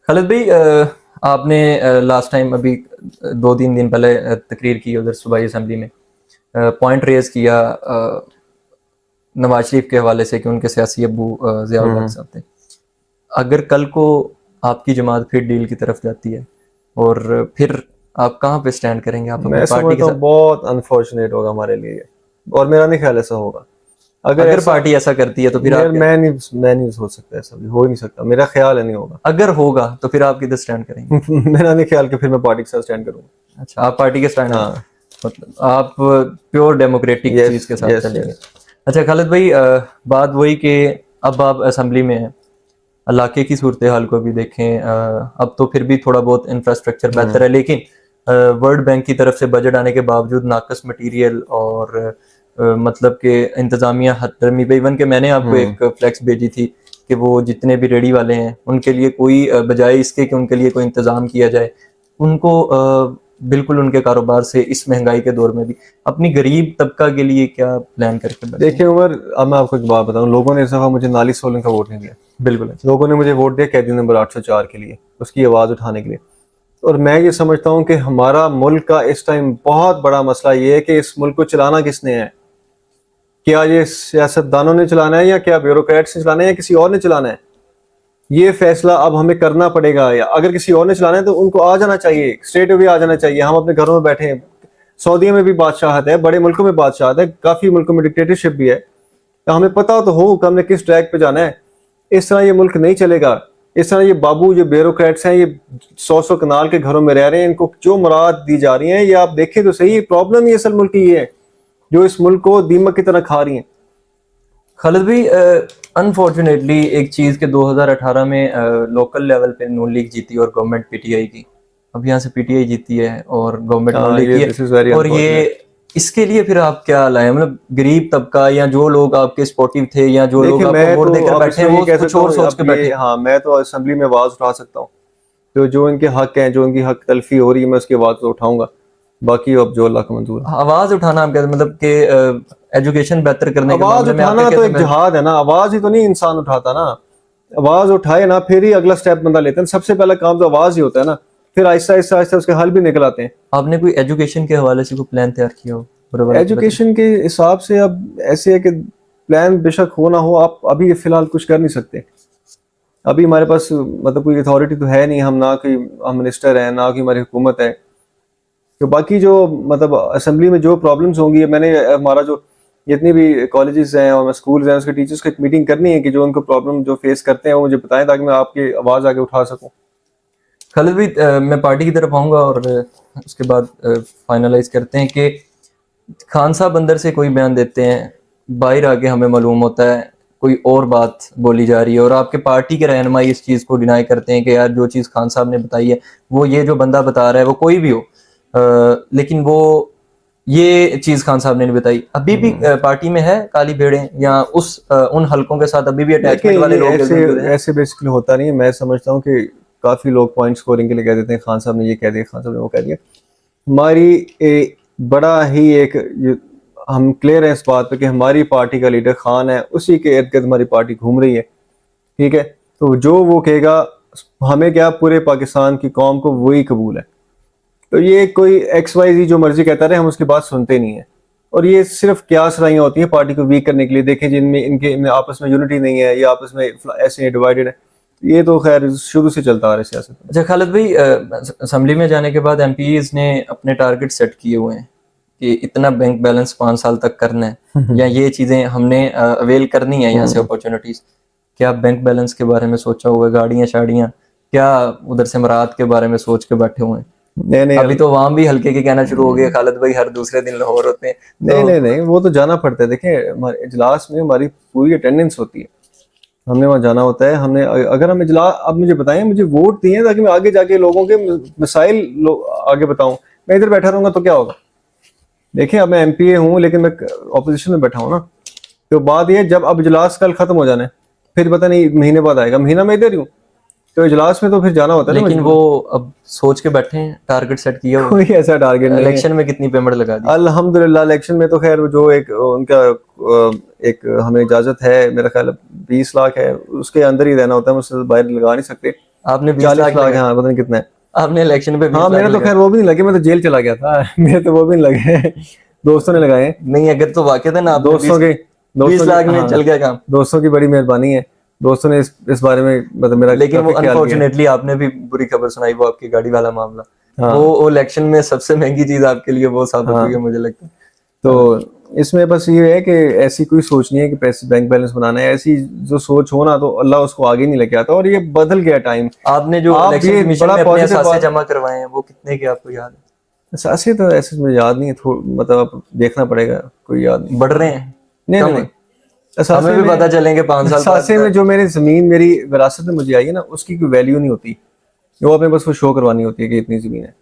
खालिद भाई, आपने last time अभी 2-3 दिन पहले तकरीर की उधर सूबाई असम्बली में, पॉइंट रेज किया नवाज शरीफ के हवाले से कि उनके सियासी अब्बू ज़ियाउल हक साहब थे। अगर कल को आपकी जमात फिर डील की तरफ जाती है और फिर आप कहाँ पे स्टैंड करेंगे? आप अपनी मैं पार्टी के समझता हूँ साथ? बहुत अनफॉर्चुनेट होगा हमारे लिए। और मेरा नहीं ख्याल ऐसा होगा। अगर अगर ऐसा पार्टी ऐसा करती है तो फिर आप क्या? मैं नहीं सोच सकता, ऐसा भी हो ही नहीं सकता। मेरा ख्याल है नहीं होगा। अगर होगा तो फिर आप किधर स्टैंड करेंगे? मेरा नहीं ख्याल कि फिर मैं पार्टी के साथ स्टैंड करूंगा। अच्छा, आप पार्टी के स्टैंड में, हाँ। मतलब आप प्योर डेमोक्रेटिक यस, चीज़ के साथ यस, चलेंगे। यस। अच्छा खालिद भाई, बात वही कि अब आप असम्बली में हैं, इलाके की सूरत हाल को भी देखें। अब तो फिर भी थोड़ा बहुत इंफ्रास्ट्रक्चर बेहतर है, लेकिन वर्ल्ड बैंक की तरफ से बजट आने के बावजूद नाकस मटीरियल और मतलब कि इंतज़ामिया हतरमी पे। इवन के मैंने आपको एक फ्लैक्स भेजी थी कि वो जितने भी रेडी वाले हैं उनके लिए कोई बजाय इसके कि उनके लिए कोई इंतज़ाम किया जाए, उनको बिल्कुल उनके कारोबार से इस महंगाई के दौर में भी अपनी गरीब तबका के लिए क्या प्लान करके बैठे हैं? देखिए उमर, अब मैं आपको एक बात बताऊं। लोगों ने इस दफा मुझे नाली सोलन का वोट नहीं दिया। बिल्कुल। अच्छा। लोगों ने मुझे वोट दिया कैदी नंबर 804 के लिए, उसकी आवाज उठाने के लिए। और मैं ये समझता हूँ कि हमारा मुल्क का इस टाइम बहुत बड़ा मसला ये है कि इस मुल्क को चलाना किसने है। क्या ये सियासतदानों ने चलाना है, या क्या ब्यूरोक्रेट्स ने चलाना है, या किसी और ने चलाना है? ये फैसला अब हमें करना पड़ेगा। या अगर किसी और ने चलाना है तो उनको आ जाना चाहिए, स्ट्रेट अवे आ जाना चाहिए। हम अपने घरों में बैठे हैं। सऊदीया में भी बादशाहत है, बड़े मुल्कों में बादशाहत है, काफी मुल्कों में डिक्टेटरशिप भी है। तो हमें पता तो हो कि हमने किस ट्रैक पे जाना है। इस तरह ये मुल्क नहीं चलेगा। इस तरह ये बाबू, जो ब्यूरोक्रेट्स हैं, ये 100-100 कनाल के घरों में रह रहे हैं, इनको जो मुराद दी जा रही है, ये आप देखें तो सही। प्रॉब्लम ये असल मुल्क की ये है, जो इस मुल्क को दीमक की तरह खा रही है। खालिद भाई, अनफॉर्चुनेटली एक चीज़ के 2018 में लोकल लेवल पे नून लीग जीती और गवर्नमेंट पीटीआई की। अब यहाँ से पीटीआई जीती है और गवर्नमेंट नून लीग ये की दिस है। इज वेरी और ये अनफॉर्चुनेट। इसके लिए फिर आप क्या लाए? मतलब गरीब तबका या जो लोग आपके सपोर्टिव थे या जो लोग देखिए, आपको मैं वोट तो देकर अब बैठे हैं इसमें ये वो कह कुछ सकता और हूँ, सोच अब के ये, बैठे हैं। हाँ, मैं तो असेंबली में आवाज उठा सकता हूँ। तो जो इनके हक हैं, जो इनकी हक तलफी हो रही है, मैं उसकी आवाज तो उठाऊंगा। बाकी अब जो अल्लाह का मंजूर है। आवाज उठाना आप कहते हैं, मतलब कि एजुकेशन बेहतर करने के आवाज मामले में आप क्या उठाना तो कहते एक हैं? जिहाद है ना। आवाज ही तो नहीं इंसान उठाता ना। आवाज उठाए ना, फिर ही अगला स्टेप बंदा लेता है। सबसे पहला काम तो आवाज ही होता है ना। फिर आहिस्ता आहिस्ता आहिस्ता उसके हल भी निकल आते हैं। आपने कोई एजुकेशन के हवाले से कोई प्लान तैयार किया हो पूरे वाले के बच्चे? एजुकेशन के हिसाब से अब ऐसे है कि प्लान बेशक हो ना हो, आप अभी फिलहाल कुछ कर नहीं सकते। अभी हमारे पास मतलब कोई अथॉरिटी तो है नहीं। हम ना कोई, हम मिनिस्टर हैं, ना कोई हमारी हुकूमत है। तो बाकी जो मतलब असेंबली में जो प्रॉब्लम्स होंगी, मैंने हमारा जो जितनी भी कॉलेजेस हैं और स्कूल्स हैं, उसके टीचर्स को एक मीटिंग करनी है कि जो उनको प्रॉब्लम जो फेस करते हैं वो मुझे बताएं, ताकि मैं आपकी आवाज़ आगे उठा सकूं। खालिद भाई, मैं पार्टी की तरफ आऊंगा और उसके बाद फाइनलाइज करते हैं कि खान साहब अंदर से कोई बयान देते हैं, बाहर आके हमें मालूम होता है कोई और बात बोली जा रही है, और आपके पार्टी के रहनुमाई इस चीज़ को डिनाई करते हैं कि यार जो चीज़ खान साहब ने बताई है वो ये जो बंदा बता रहा है वो कोई भी हो, लेकिन वो ये चीज़ खान साहब ने नहीं बताई। अभी भी पार्टी में है काली भेड़ें या उन हलकों के साथ अभी भी देखिए, अटैचमेंट वाले ये लोग ऐसे मौजूद हैं? ऐसे बेसिकली होता नहीं है। मैं समझता हूँ कि काफ़ी लोग पॉइंट स्कोरिंग के लिए कह देते हैं, खान साहब ने ये कह दिया, खान साहब ने वो कह दिया। हमारी बड़ा ही एक हम क्लियर है इस बात पे कि हमारी पार्टी का लीडर खान है, उसी के इर्द गिर्द हमारी पार्टी घूम रही है। ठीक है, तो जो वो कहेगा, हमें क्या, पूरे पाकिस्तान की कौम को वही कबूल है। तो ये कोई XYZ जो मर्जी कहता रहे, हम उसकी बात सुनते नहीं है। और ये सिर्फ क्यास रहियां होती हैं पार्टी को वीक करने के लिए। देखें, जिनमें इनमें आपस में यूनिटी नहीं है, या आपस में ऐसे डिवाइडेड है। ये तो खैर शुरू से चलता आ रहा है सियासत में। अच्छा खालिद भाई, असेंबली में जाने के बाद एमपीज ने अपने टारगेट सेट किए हुए हैं कि इतना बैंक बैलेंस 5 साल तक करना है या ये चीज़ें हमने अवेल करनी है यहाँ से अपॉर्चुनिटीज़। क्या बैंक बैलेंस के बारे में सोचा हुआ है? गाड़ियाँ शाड़ियाँ क्या उधर से मराद के बारे में सोच के बैठे हुए हैं? नहीं, नहीं, अभी तो वहां भी हल्के के कहना शुरू हो गया खालिद भाई, हर दूसरे दिन लाहौर होते हैं नहीं, तो। नहीं, नहीं, वो तो जाना पड़ता है। देखें, हमारे इजलास में हमारी पूरी अटेंडेंस होती है। हमने वहाँ जाना होता है। हमने अगर हम इजलास, अब मुझे बताएं, मुझे वोट दिए ताकि मैं आगे जाके लोगों के मसाइल आगे बताऊं। मैं इधर बैठा रहूंगा तो क्या होगा? देखिए, अब मैं MPA हूँ, लेकिन मैं ऑपोजिशन में बैठा हूँ ना। तो बात यह है, जब अब इजलास कल खत्म हो जाना है, फिर पता नहीं महीने बाद आएगा, महीना मैं इधर ही हूँ। तो इजलास में तो फिर जाना होता है ना लेकिन वो मजबूर। अब सोच के बैठे हैं, टारगेट सेट किया हुआ कोई ऐसा टारगेट नहीं है। इलेक्शन में कितनी पेमेंट लगा दी? अल्हम्दुलिल्लाह, इलेक्शन में तो खैर जो एक उनका एक हमें इजाजत है, मेरा ख्याल 20 लाख है, उसके अंदर ही रहना होता है, उससे बाहर लगा नहीं सकते। आपने 20 40 लाख लाख, लगाए। हाँ पता नहीं कितना है। आपने इलेक्शन पे 20 हाँ लाख मेरा तो लगाए। खैर वो भी नहीं लगे, मैं तो जेल चला गया था मेरे तो वो भी नहीं लगे दोस्तों ने लगाए हैं। नहीं, अगर तो वाकई था ना, आपने दोस्तों के 20 लाख में हाँ, चल गया काम। दोस्तों की बड़ी मेहरबानी है, दोस्तों ने इस बारे में मतलब मेरा लेकिन वो काफी ख्याल किया। अनफॉर्चुनेटली आपने भी बुरी खबर सुनाई, वो आपकी गाड़ी वाला मामला। हाँ। वो इलेक्शन में सबसे महंगी चीज आपके लिए वो साबित हुई है, मुझे लगता है। तो इसमें बस ये है कि ऐसी कोई सोच नहीं है कि पैसे बैंक बैलेंस बनाना है, ऐसी जो सोच हो ना तो अल्लाह उसको आगे नहीं लेके आता, और ये बदल गया टाइम। आपने जो आप इलेक्शन ये कमीशन बड़ा में अपने पॉजिटिव असासे बात, जमा करवाए हैं, वो कितने के आपको याद है? ऐसे तो ऐसे मुझे याद नहीं है, मतलब आप देखना पड़ेगा, कोई याद नहीं। बढ़ रहे हैं? नहीं कम नहीं है? नहीं, असासे हमें भी में, पता चलेंगे 5 साल असासे बाद। में जो मेरी जमीन मेरी विरासत में मुझे आई है ना, उसकी कोई वैल्यू नहीं होती, वो आपने बस वो शो करवानी होती है कि इतनी जमीन है।